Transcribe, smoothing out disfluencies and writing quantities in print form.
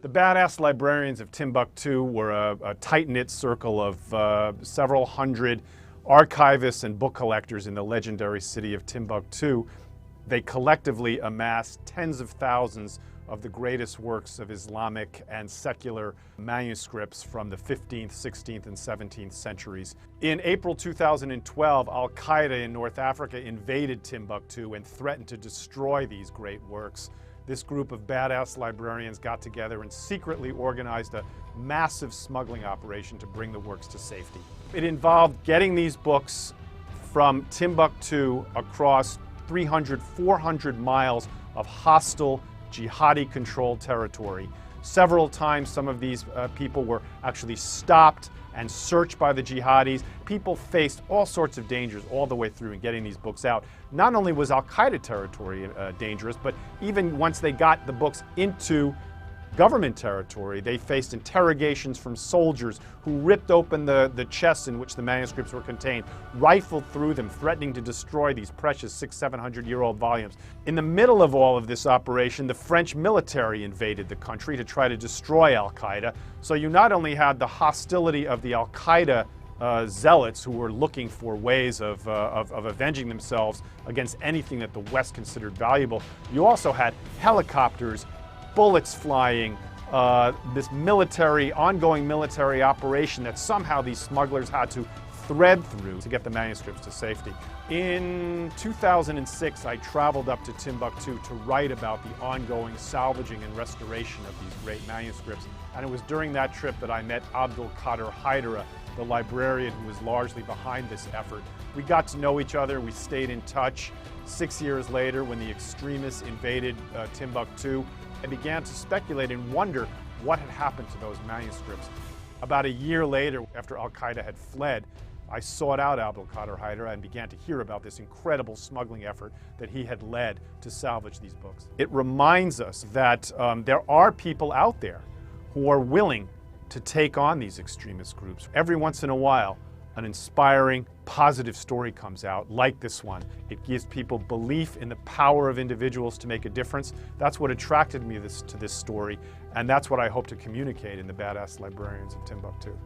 The badass librarians of Timbuktu were a tight-knit circle of several hundred archivists and book collectors in the legendary city of Timbuktu. They collectively amassed tens of thousands of the greatest works of Islamic and secular manuscripts from the 15th, 16th, and 17th centuries. In April 2012, Al-Qaeda in North Africa invaded Timbuktu and threatened to destroy these great works. This group of badass librarians got together and secretly organized a massive smuggling operation to bring the works to safety. It involved getting these books from Timbuktu across 300, 400 miles of hostile, jihadi-controlled territory. Several times some of these people were actually stopped and searched by the jihadis. People faced all sorts of dangers all the way through in getting these books out. Not only was Al-Qaeda territory dangerous, but even once they got the books into government territory, they faced interrogations from soldiers who ripped open the chests in which the manuscripts were contained, rifled through them, threatening to destroy these precious 600-700-year-old volumes. In the middle of all of this operation, the French military invaded the country to try to destroy Al-Qaeda. So you not only had the hostility of the Al-Qaeda zealots who were looking for ways of avenging themselves against anything that the West considered valuable, you also had helicopters, bullets flying, this ongoing military operation that somehow these smugglers had to thread through to get the manuscripts to safety. In 2006, I traveled up to Timbuktu to write about the ongoing salvaging and restoration of these great manuscripts. And it was during that trip that I met Abdul Qadir Haidara, the librarian who was largely behind this effort. We got to know each other, we stayed in touch. 6 years later, when the extremists invaded Timbuktu, I began to speculate and wonder what had happened to those manuscripts. About a year later, after Al-Qaeda had fled, I sought out Abdul Qadir Haidara and began to hear about this incredible smuggling effort that he had led to salvage these books. It reminds us that there are people out there who are willing to take on these extremist groups. Every once in a while, an inspiring, positive story comes out, like this one. It gives people belief in the power of individuals to make a difference. That's what attracted me to this story, and that's what I hope to communicate in the Badass Librarians of Timbuktu.